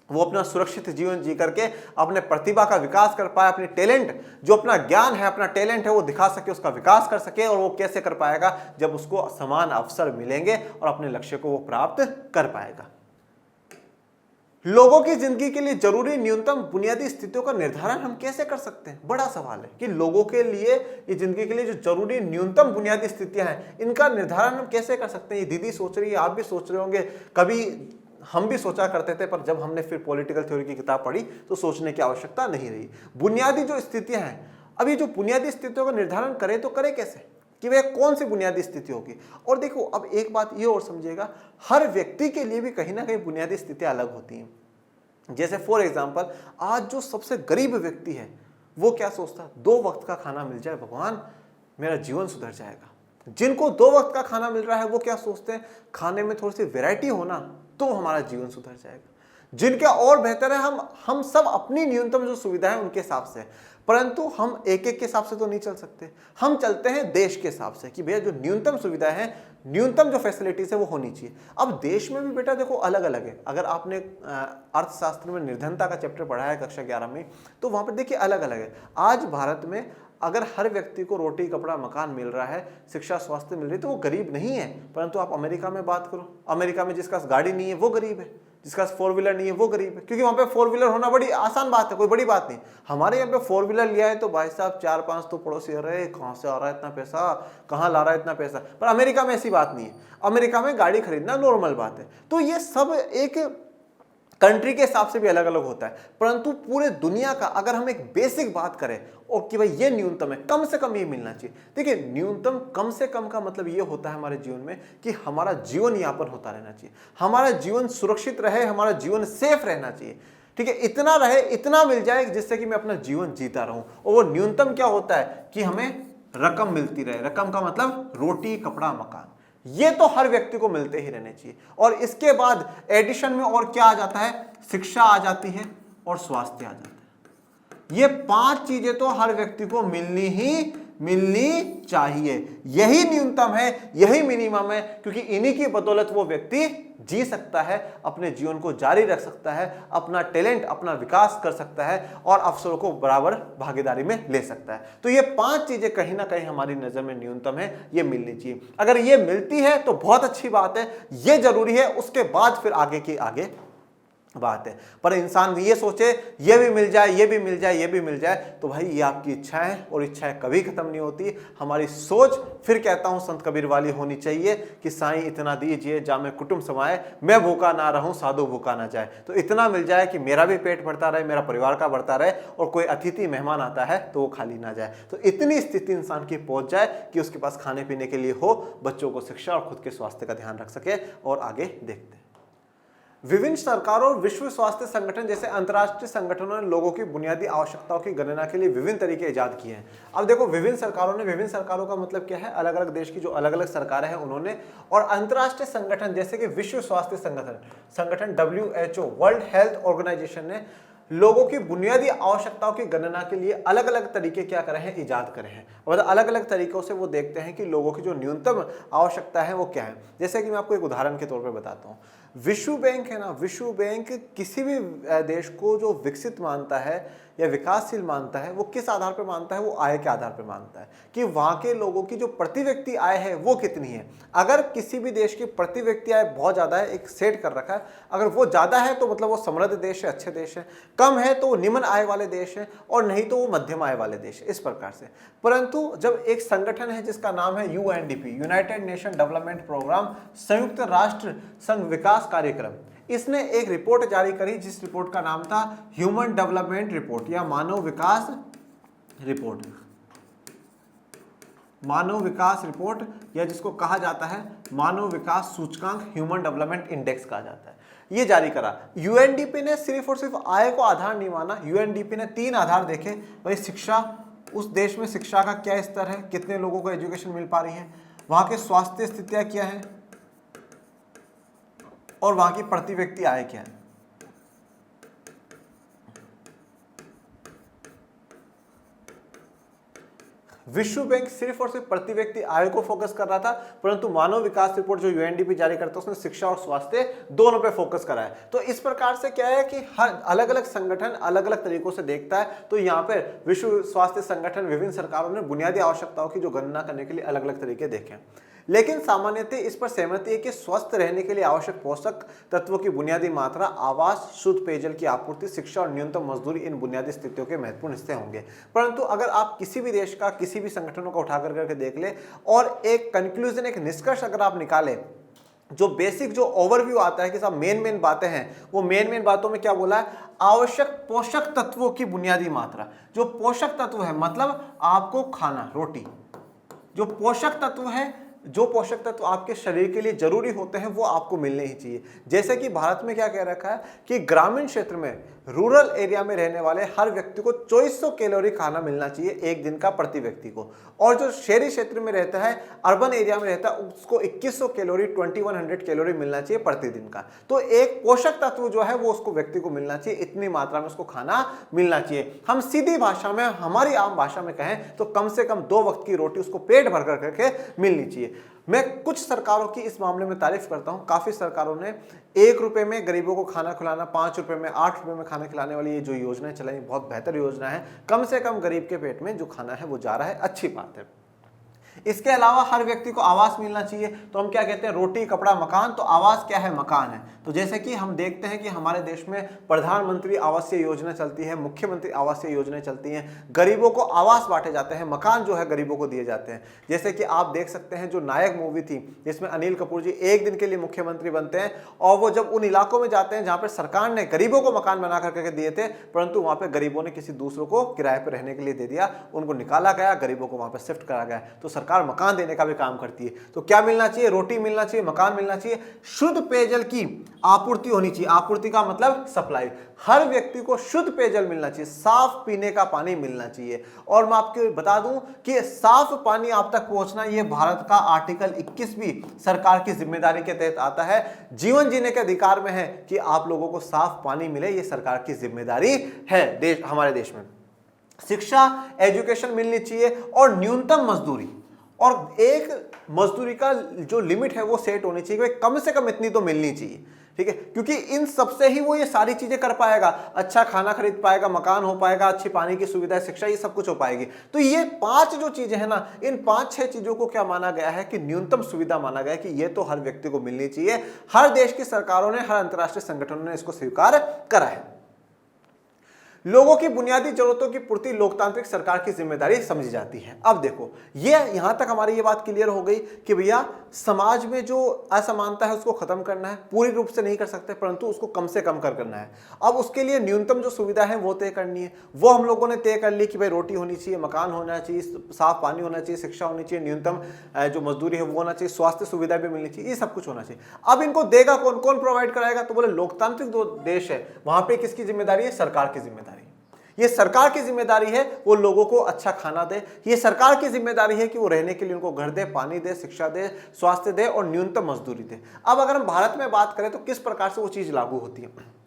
वो अपना सुरक्षित जीवन जी करके अपने प्रतिभा का विकास कर पाए, अपने टैलेंट जो अपना ज्ञान है, अपना टैलेंट है वो दिखा सके, उसका विकास कर सके। और वो कैसे कर पाएगा? जब उसको समान अवसर मिलेंगे और अपने लक्ष्य को वो प्राप्त कर पाएगा। लोगों की जिंदगी के लिए जरूरी न्यूनतम बुनियादी स्थितियों का निर्धारण हम कैसे कर सकते हैं? बड़ा सवाल है कि लोगों के लिए, ये जिंदगी के लिए जो जरूरी न्यूनतम बुनियादी स्थितियां हैं, इनका निर्धारण हम कैसे कर सकते हैं? ये दीदी सोच रही है, आप भी सोच रहे होंगे, कभी हम भी सोचा करते थे, पर जब हमने फिर पॉलिटिकल थ्योरी की किताब पढ़ी तो सोचने की आवश्यकता नहीं रही। बुनियादी जो स्थितियां हैं, अब ये जो बुनियादी स्थितियों का निर्धारण करें तो करें कैसे, कि वह कौन सी बुनियादी स्थिति होगी? और देखो अब एक बात ये और समझिएगा, हर व्यक्ति के लिए भी कहीं ना कहीं बुनियादी स्थितियां अलग होती हैं। जैसे फॉर एग्जाम्पल, आज जो सबसे गरीब व्यक्ति है वो क्या सोचता है? 2 वक्त का खाना मिल जाए, भगवान मेरा जीवन सुधर जाएगा। जिनको 2 वक्त का खाना मिल रहा है वो क्या सोचते हैं? खाने में थोड़ी सी वैरायटी होना तो हमारा जीवन सुधर जाएगा। जिनके और बेहतर है, हम सब अपनी न्यूनतम जो सुविधा है उनके हिसाब से, परंतु हम एक के हिसाब से तो नहीं चल सकते। हम चलते हैं देश के हिसाब से कि भैया जो न्यूनतम सुविधा है, न्यूनतम जो फैसिलिटीज है वो होनी चाहिए। अब देश में भी बेटा देखो अलग अलग है। अगर आपने अर्थशास्त्र में निर्धनता का चैप्टर पढ़ा है कक्षा 11 में, तो वहां पर देखिए अलग अलग है। आज भारत में अगर हर व्यक्ति को रोटी कपड़ा मकान मिल रहा है, शिक्षा स्वास्थ्य मिल रही है, तो वो गरीब नहीं है। परंतु आप अमेरिका में बात करो, अमेरिका में जिसका गाड़ी नहीं है वो गरीब है, जिसका 4 व्हीलर नहीं है वो गरीब है, क्योंकि वहां पे 4 व्हीलर होना बड़ी आसान बात है, कोई बड़ी बात नहीं। हमारे यहाँ पे 4 व्हीलर लिया है तो भाई साहब 4-5 तो पड़ोसी रहे, कहाँ से आ रहा है इतना पैसा, कहाँ ला रहा है इतना पैसा। पर अमेरिका में ऐसी बात नहीं है, अमेरिका में गाड़ी खरीदना नॉर्मल बात है। तो ये सब एक कंट्री के हिसाब से भी अलग अलग होता है, परंतु पूरे दुनिया का अगर हम एक बेसिक बात करें और कि भाई ये न्यूनतम है, कम से कम ये मिलना चाहिए। देखिए न्यूनतम कम से कम का मतलब ये होता है हमारे जीवन में कि हमारा जीवन यापन होता रहना चाहिए, हमारा जीवन सुरक्षित रहे, हमारा जीवन सेफ रहना चाहिए। ठीक है, इतना रहे, इतना मिल जाए जिससे कि मैं अपना जीवन जीता रहूं। और वो न्यूनतम क्या होता है कि हमें रकम मिलती रहे। रकम का मतलब रोटी, कपड़ा, मकान, ये तो हर व्यक्ति को मिलते ही रहने चाहिए। और इसके बाद एडिशन में और क्या आ जाता है, शिक्षा आ जाती है और स्वास्थ्य आ जाता है। ये 5 चीजें तो हर व्यक्ति को मिलनी चाहिए। यही न्यूनतम है, यही मिनिमम है, क्योंकि इन्हीं की बदौलत वो व्यक्ति जी सकता है, अपने जीवन को जारी रख सकता है, अपना टैलेंट, अपना विकास कर सकता है और अवसरों को बराबर भागीदारी में ले सकता है। तो ये 5 चीजें कहीं ना कहीं हमारी नजर में न्यूनतम है, ये मिलनी चाहिए। अगर ये मिलती है तो बहुत अच्छी बात है, ये जरूरी है, उसके बाद फिर आगे की आगे बात है। पर इंसान ये सोचे ये भी मिल जाए, ये भी मिल जाए, ये भी मिल जाए, तो भाई ये आपकी इच्छाएं और इच्छाएं कभी खत्म नहीं होती। हमारी सोच, फिर कहता हूं संत कबीर वाली होनी चाहिए कि साईं इतना दीजिए जामे कुटुंब समाए, मैं भूखा ना रहूं साधु भूखा ना जाए। तो इतना मिल जाए कि मेरा भी पेट भरता रहे, मेरा परिवार का बढ़ता रहे, और कोई अतिथि मेहमान आता है तो वो खाली ना जाए। तो इतनी स्थिति इंसान की पहुंच जाए कि उसके पास खाने पीने के लिए हो, बच्चों को शिक्षा और खुद के स्वास्थ्य का ध्यान रख सके। और आगे देखते हैं, विभिन्न सरकारों और विश्व स्वास्थ्य संगठन जैसे अंतर्राष्ट्रीय संगठनों ने लोगों की बुनियादी आवश्यकताओं की गणना के लिए विभिन्न तरीके इजाद किए हैं। अब देखो विभिन्न सरकारों का मतलब क्या है, अलग अलग देश की जो अलग अलग सरकारें हैं उन्होंने, और अंतर्राष्ट्रीय संगठन जैसे कि विश्व स्वास्थ्य संगठन WHO, वर्ल्ड हेल्थ ऑर्गेनाइजेशन ने लोगों की बुनियादी आवश्यकताओं की गणना के लिए अलग अलग तरीके क्या करे हैं, इजाद करे हैं। और अलग अलग तरीकों से वो देखते हैं कि लोगों की जो न्यूनतम आवश्यकता है वो क्या है। जैसे कि मैं आपको एक उदाहरण के तौर पे बताता हूँ, विश्व बैंक है ना, विश्व बैंक किसी भी देश को जो विकसित मानता है या विकासशील मानता है, वो किस आधार पर मानता है, वो आय के आधार पर मानता है कि वहाँ के लोगों की जो प्रति व्यक्ति आय है वो कितनी है। अगर किसी भी देश की प्रति व्यक्ति आय बहुत ज़्यादा है, एक सेट कर रखा है, अगर वो ज़्यादा है तो मतलब वो समृद्ध देश है, अच्छे देश है, कम है तो वो निम्न आय वाले देश है, और नहीं तो वो मध्यम आय वाले देश है, इस प्रकार से। परंतु जब एक संगठन है जिसका नाम है UNDP, United Nation Development Programme, संयुक्त राष्ट्र संघ विकास कार्यक्रम, इसने एक रिपोर्ट जारी करी जिस रिपोर्ट का नाम था ह्यूमन डेवलपमेंट रिपोर्ट या मानव विकास रिपोर्ट, या जिसको कहा जाता है मानव विकास सूचकांक, ह्यूमन डेवलपमेंट इंडेक्स कहा जाता है। ये जारी करा। UNDP ने सिर्फ और सिर्फ आय को आधार नहीं माना, UNDP ने 3 आधार देखे। भाई शिक्षा, उस देश में शिक्षा का क्या स्तर है, कितने लोगों को एजुकेशन मिल पा रही है, वहां के स्वास्थ्य स्थितियां क्या है, और वहां की प्रति व्यक्ति आय क्या है। विश्व बैंक सिर्फ और सिर्फ प्रति व्यक्ति आय को फोकस कर रहा था, परंतु मानव विकास रिपोर्ट जो UNDP जारी करता है उसने शिक्षा और स्वास्थ्य दोनों पे फोकस करा है। तो इस प्रकार से क्या है कि हर अलग अलग संगठन अलग अलग तरीकों से देखता है। तो यहाँ पर विश्व स्वास्थ्य संगठन, विभिन्न सरकारों ने बुनियादी आवश्यकताओं की जो गणना करने के लिए अलग अलग तरीके देखे, लेकिन सामान्यतः इस पर सहमति है कि स्वस्थ रहने के लिए आवश्यक पोषक तत्वों की बुनियादी मात्रा, आवास, शुद्ध पेयजल की आपूर्ति, शिक्षा और न्यूनतम मजदूरी इन बुनियादी स्थितियों के महत्वपूर्ण हिस्से होंगे। परंतु अगर आप किसी भी देश का, किसी भी संगठनों का उठा करके देख ले और एक कंक्लूजन, एक निष्कर्ष अगर आप निकाले, जो बेसिक जो ओवरव्यू आता है कि सब मेन बातें हैं, वो मेन बातों में क्या बोला है, आवश्यक पोषक तत्वों की बुनियादी मात्रा। जो पोषक तत्व है मतलब आपको खाना, रोटी, जो पोषक तत्व है, जो पोषक तत्व आपके शरीर के लिए जरूरी होते हैं वो आपको मिलने ही चाहिए। जैसे कि भारत में क्या कह रखा है कि ग्रामीण क्षेत्र में, रूरल एरिया में रहने वाले हर व्यक्ति को 2400 कैलोरी खाना मिलना चाहिए एक दिन का प्रति व्यक्ति को, और जो शहरी क्षेत्र में रहता है, अर्बन एरिया में रहता है, उसको 2100 कैलोरी, 2100 कैलोरी मिलना चाहिए प्रतिदिन का। तो एक पोषक तत्व जो है वो उसको व्यक्ति को मिलना चाहिए, इतनी मात्रा में उसको खाना मिलना चाहिए। हम सीधी भाषा में, हमारी आम भाषा में कहें तो कम से कम 2 वक्त की रोटी उसको पेट भर करके मिलनी चाहिए। मैं कुछ सरकारों की इस मामले में तारीफ करता हूं। काफी सरकारों ने 1 रुपए में गरीबों को खाना खिलाना, 5 रुपए में, 8 रुपए में खाना खिलाने वाली ये जो योजना चलाई, बहुत बेहतर योजना है। कम से कम गरीब के पेट में जो खाना है वो जा रहा है, अच्छी बात है। इसके अलावा हर व्यक्ति को आवास मिलना चाहिए। तो हम क्या कहते हैं, रोटी कपड़ा मकान, तो आवास क्या है, मकान है। तो जैसे कि हम देखते हैं कि हमारे देश में प्रधानमंत्री आवासीय योजना चलती है, मुख्यमंत्री आवासीय योजनाएं चलती हैं, गरीबों को आवास बांटे जाते हैं, मकान जो है गरीबों को दिए जाते हैं। जैसे कि आप देख सकते हैं जो नायक मूवी थी जिसमें अनिल कपूर जी एक दिन के लिए मुख्यमंत्री बनते हैं और वो जब उन इलाकों में जाते हैं जहां पर सरकार ने गरीबों को मकान बना करके दिए थे, परंतु वहां पे गरीबों ने किसी दूसरों को किराए पर रहने के लिए दे दिया, उनको निकाला गया, गरीबों को वहां पर शिफ्ट करा गया। तो सरकार मकान देने का भी काम करती है। तो क्या मिलना चाहिए, रोटी मिलना चाहिए, मकान मिलना चाहिए, शुद्ध पेयजल की आपूर्ति होनी चाहिए। आपूर्ति का मतलब सप्लाई, हर व्यक्ति को शुद्ध पेयजल मिलना चाहिए, साफ पीने का पानी मिलना चाहिए। और मैं आपको बता दूं कि साफ पानी आप तक पहुंचना ये भारत का आर्टिकल 21 भी सरकार की जिम्मेदारी के तहत आता है। जीवन जीने के अधिकार में है कि आप लोगों को साफ पानी मिले, ये सरकार की जिम्मेदारी है हमारे देश में। शिक्षा, एजुकेशन मिलनी चाहिए और न्यूनतम मजदूरी, और एक मजदूरी का जो लिमिट है वो सेट होनी चाहिए कि कम से कम इतनी तो मिलनी चाहिए, ठीक है, क्योंकि इन सबसे ही वो ये सारी चीजें कर पाएगा, अच्छा खाना खरीद पाएगा, मकान हो पाएगा, अच्छी पानी की सुविधा, शिक्षा, ये सब कुछ हो पाएगी। तो ये 5 जो चीजें हैं ना, इन 5-6 चीजों को क्या माना गया है कि न्यूनतम सुविधा माना गया है कि ये तो हर व्यक्ति को मिलनी चाहिए। हर देश की सरकारों ने, हर अंतर्राष्ट्रीय संगठनों ने इसको स्वीकार करा है। लोगों की बुनियादी जरूरतों की पूर्ति लोकतांत्रिक सरकार की जिम्मेदारी समझी जाती है। अब देखो, ये यहां तक हमारी ये बात क्लियर हो गई कि भैया समाज में जो असमानता है उसको खत्म करना है, पूरी रूप से नहीं कर सकते परंतु उसको कम से कम करना है। अब उसके लिए न्यूनतम जो सुविधा है वो तय करनी है, वो हम लोगों ने तय कर ली कि भाई रोटी होनी चाहिए, मकान होना चाहिए, साफ पानी होना चाहिए, शिक्षा होनी चाहिए, न्यूनतम जो मजदूरी है वो होना चाहिए, स्वास्थ्य सुविधा भी मिलनी चाहिए, ये सब कुछ होना चाहिए। अब इनको देगा कौन, कौन प्रोवाइड कराएगा, तो बोले लोकतांत्रिक जो देश है वहां पर किसकी जिम्मेदारी है, सरकार की जिम्मेदारी। ये सरकार की जिम्मेदारी है वो लोगों को अच्छा खाना दे, ये सरकार की जिम्मेदारी है कि वो रहने के लिए उनको घर दे, पानी दे, शिक्षा दे, स्वास्थ्य दे और न्यूनतम मजदूरी दे। अब अगर हम भारत में बात करें तो किस प्रकार से वो चीज लागू होती है।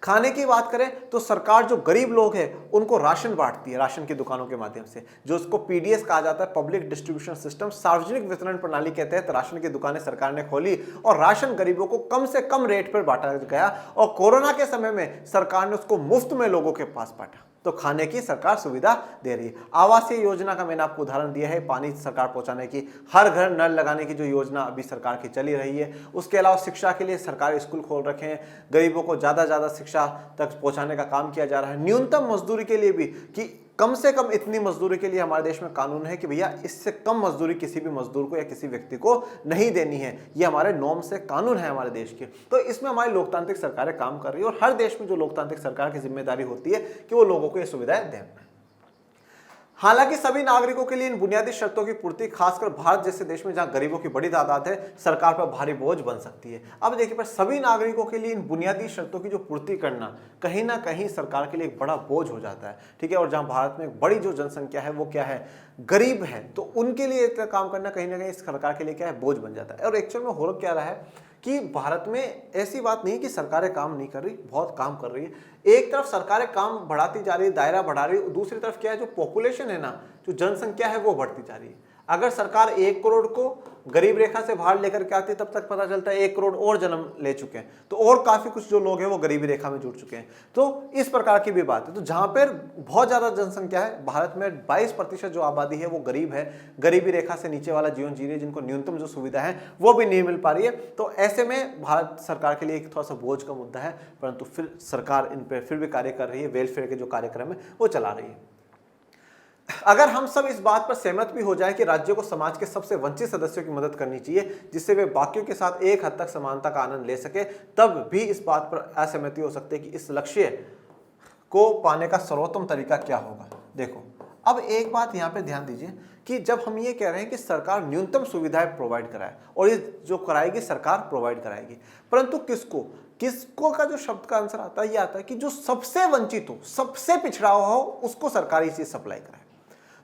खाने की बात करें तो सरकार जो गरीब लोग हैं उनको राशन बांटती है, राशन की दुकानों के माध्यम से, जो उसको पीडीएस कहा जाता है, पब्लिक डिस्ट्रीब्यूशन सिस्टम, सार्वजनिक वितरण प्रणाली के तहत राशन की दुकानें सरकार ने खोली और राशन गरीबों को कम से कम रेट पर बांटा गया और कोरोना के समय में सरकार ने उसको मुफ्त में लोगों के पास बांटा। तो खाने की सरकार सुविधा दे रही है। आवासीय योजना का मैंने आपको उदाहरण दिया है, पानी सरकार पहुंचाने की, हर घर नल लगाने की जो योजना अभी सरकार की चली रही है। उसके अलावा शिक्षा के लिए सरकारी स्कूल खोल रखे हैं, गरीबों को ज़्यादा शिक्षा तक पहुंचाने का काम किया जा रहा है। न्यूनतम मजदूरी के लिए भी कि कम से कम इतनी मजदूरी के लिए हमारे देश में कानून है कि भैया इससे कम मजदूरी किसी भी मजदूर को या किसी व्यक्ति को नहीं देनी है, ये हमारे नॉर्म से कानून है हमारे देश के। तो इसमें हमारी लोकतांत्रिक सरकारें काम कर रही है और हर देश में जो लोकतांत्रिक सरकार की जिम्मेदारी होती है कि वो लोगों को ये सुविधाएं दें। हालांकि सभी नागरिकों के लिए इन बुनियादी शर्तों की पूर्ति खासकर भारत जैसे देश में जहां गरीबों की बड़ी तादाद है सरकार पर भारी बोझ बन सकती है। अब देखिए, पर सभी नागरिकों के लिए इन बुनियादी शर्तों की जो पूर्ति करना कहीं ना कहीं सरकार के लिए एक बड़ा बोझ हो जाता है, ठीक है। और जहां भारत में बड़ी जो जनसंख्या है वो क्या है, गरीब है, तो उनके लिए इतना काम करना कहीं ना कहीं इस सरकार के लिए क्या है, बोझ बन जाता है। और एक्चुअल में हो क्या रहा है कि भारत में ऐसी बात नहीं कि सरकारें काम नहीं कर रही, बहुत काम कर रही है। एक तरफ सरकारें काम बढ़ाती जा रही है, दायरा बढ़ा रही है, दूसरी तरफ क्या है, जो पॉपुलेशन है ना, जो जनसंख्या है वो बढ़ती जा रही है। अगर सरकार 1 करोड़ को गरीब रेखा से बाहर लेकर के आती है तब तक पता चलता है 1 करोड़ और जन्म ले चुके हैं, तो और काफी कुछ जो लोग हैं वो गरीबी रेखा में जुड़ चुके हैं। तो इस प्रकार की भी बात है। तो जहां पर बहुत ज्यादा जनसंख्या है, भारत में 22% जो आबादी है वो गरीब है, गरीबी रेखा से नीचे वाला जीवन जी रही है, जिनको न्यूनतम जो सुविधा है वो भी नहीं मिल पा रही है। तो ऐसे में भारत सरकार के लिए एक थोड़ा सा बोझ का मुद्दा है, परंतु फिर सरकार इन पर फिर भी कार्य कर रही है, वेलफेयर के जो कार्यक्रम है वो चला रही है। अगर हम सब इस बात पर सहमत भी हो जाए कि राज्यों को समाज के सबसे वंचित सदस्यों की मदद करनी चाहिए जिससे वे बाकियों के साथ एक हद तक समानता का आनंद ले सके, तब भी इस बात पर असहमति हो सकती है कि इस लक्ष्य को पाने का सर्वोत्तम तरीका क्या होगा। देखो, अब एक बात यहाँ पे ध्यान दीजिए कि जब हम ये कह रहे हैं कि सरकार न्यूनतम सुविधाएं प्रोवाइड कराए, और ये जो कराएगी सरकार प्रोवाइड कराएगी, परंतु किसको का जो शब्द का आंसर आता है ये आता है कि जो सबसे वंचित हो, सबसे पिछड़ा हुआ हो, उसको सरकारी चीज सप्लाई कराए।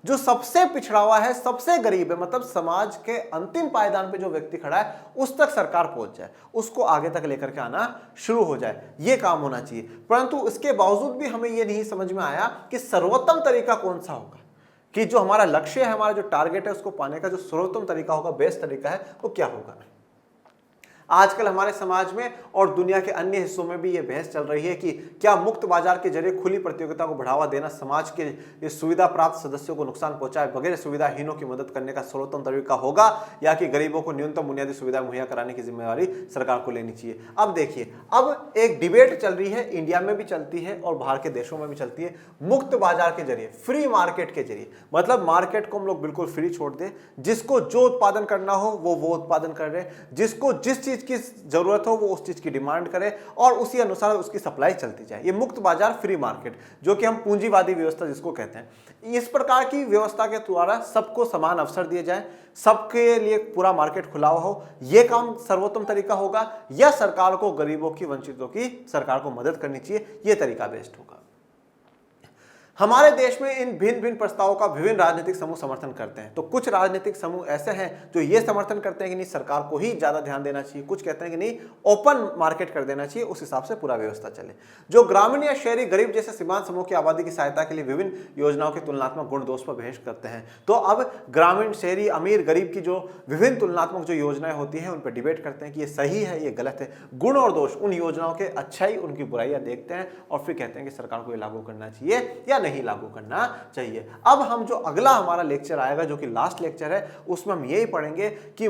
जो सबसे पिछड़ा हुआ है, सबसे गरीब है, मतलब समाज के अंतिम पायदान पे जो व्यक्ति खड़ा है उस तक सरकार पहुंच जाए, उसको आगे तक लेकर के आना शुरू हो जाए, ये काम होना चाहिए। परंतु इसके बावजूद भी हमें ये नहीं समझ में आया कि सर्वोत्तम तरीका कौन सा होगा, कि जो हमारा लक्ष्य है, हमारा जो टारगेट है, उसको पाने का जो सर्वोत्तम तरीका होगा, बेस्ट तरीका है, वो क्या होगा। आजकल हमारे समाज में और दुनिया के अन्य हिस्सों में भी ये बहस चल रही है कि क्या मुक्त बाजार के जरिए खुली प्रतियोगिता को बढ़ावा देना समाज के ये सुविधा प्राप्त सदस्यों को नुकसान पहुंचाए बगैर सुविधाहीनों की मदद करने का सर्वोत्तम तरीका होगा, या कि गरीबों को न्यूनतम बुनियादी सुविधा मुहैया कराने की जिम्मेदारी सरकार को लेनी चाहिए। अब देखिए, अब एक डिबेट चल रही है, इंडिया में भी चलती है और बाहर के देशों में भी चलती है। मुक्त बाजार के जरिए, फ्री मार्केट के जरिए, मतलब मार्केट को हम लोग बिल्कुल फ्री छोड़ दें, जिसको जो उत्पादन करना हो वो उत्पादन कर रहे, जिसको जिस चीज की जरूरत हो वो उस चीज की डिमांड करे और उसी अनुसार उसकी सप्लाई चलती जाए। ये मुक्त बाजार, फ्री मार्केट, जो कि हम पूंजीवादी व्यवस्था जिसको कहते हैं। इस प्रकार की व्यवस्था के द्वारा सबको समान अवसर दिए जाए, सबके लिए पूरा मार्केट खुला हुआ हो, यह काम सर्वोत्तम तरीका होगा, या सरकार को गरीबों की, वंचितों की सरकार को मदद करनी चाहिए, यह तरीका बेस्ट होगा। हमारे देश में इन भिन्न भिन्न प्रस्तावों का विभिन्न राजनीतिक समूह समर्थन करते हैं। तो कुछ राजनीतिक समूह ऐसे हैं जो ये समर्थन करते हैं कि नहीं, सरकार को ही ज्यादा ध्यान देना चाहिए, कुछ कहते हैं कि नहीं, ओपन मार्केट कर देना चाहिए, उस हिसाब से पूरा व्यवस्था चले। जो ग्रामीण या शहरी, गरीब जैसे सीमांत समूह की आबादी की सहायता के लिए विभिन्न योजनाओं के तुलनात्मक गुण दोष पर बहस करते हैं। तो अब ग्रामीण, शहरी, अमीर, गरीब की जो विभिन्न तुलनात्मक जो योजनाएं होती हैं उन पर डिबेट करते हैं कि ये सही है, ये गलत है। गुण और दोष, उन योजनाओं के अच्छाई, उनकी बुराइयां देखते हैं और फिर कहते हैं कि सरकार को ये लागू करना चाहिए या नहीं लागू करना चाहिए। अब हम जो अगला हमारा लेक्चर आएगा, जो कि लास्ट लेक्चर है, उसमें हम यही पढ़ेंगे कि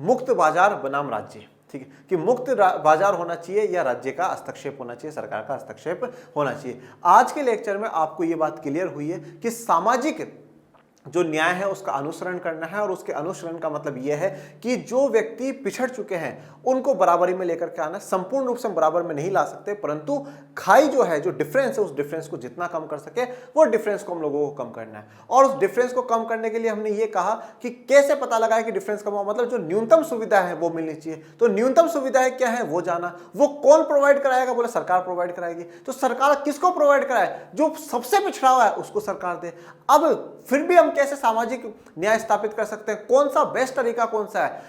मुक्त बाजार बनाम राज्य, ठीक है, कि मुक्त बाजार होना चाहिए या राज्य का हस्तक्षेप होना चाहिए, सरकार का हस्तक्षेप होना चाहिए। आज के लेक्चर में आपको यह बात क्लियर हुई है कि सामाजिक जो न्याय है उसका अनुसरण करना है, और उसके अनुसरण का मतलब यह है कि जो व्यक्ति पिछड़ चुके हैं उनको बराबरी में लेकर के आना। संपूर्ण रूप से बराबर में नहीं ला सकते, परंतु खाई जो है, जो डिफरेंस है, उस डिफरेंस को जितना कम कर सके वो डिफरेंस को हम लोगों को कम करना है। और उस डिफरेंस को कम करने के लिए हमने ये कहा कि कैसे पता लगाए कि डिफरेंस कम हो, मतलब जो न्यूनतम सुविधा है वो मिलनी चाहिए। तो न्यूनतम सुविधाएं क्या है वो जाना। वो कौन प्रोवाइड कराएगा, बोले सरकार प्रोवाइड कराएगी। तो सरकार किसको प्रोवाइड कराए, जो सबसे पिछड़ा हुआ है उसको सरकार दे। अब फिर भी हम कैसे सामाजिक न्याय स्थापित कर सकते हैं, कौन सा बेस्ट तरीका कौन सा है,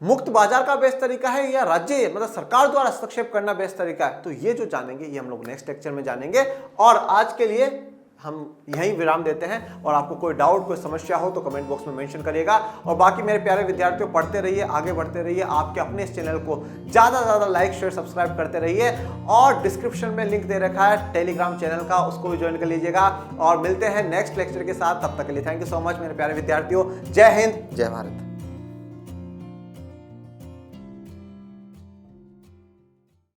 मुक्त बाजार का बेस्ट तरीका है या राज्य मतलब सरकार द्वारा हस्तक्षेप करना बेस्ट तरीका है, तो ये जो जानेंगे ये हम लोग नेक्स्ट लेक्चर में जानेंगे। और आज के लिए हम यहीं विराम देते हैं, और आपको कोई डाउट, कोई समस्या हो तो कमेंट बॉक्स में मेंशन करिएगा। और बाकी मेरे प्यारे विद्यार्थियों, पढ़ते रहिए, आगे बढ़ते रहिए, आपके अपने इस चैनल को ज़्यादा से ज़्यादा लाइक, शेयर, सब्सक्राइब करते रहिए। और डिस्क्रिप्शन में लिंक दे रखा है टेलीग्राम चैनल का, उसको भी ज्वाइन कर लीजिएगा। और मिलते हैं नेक्स्ट लेक्चर के साथ, तब तक के लिए थैंक यू सो मच मेरे प्यारे विद्यार्थियों। जय हिंद, जय भारत।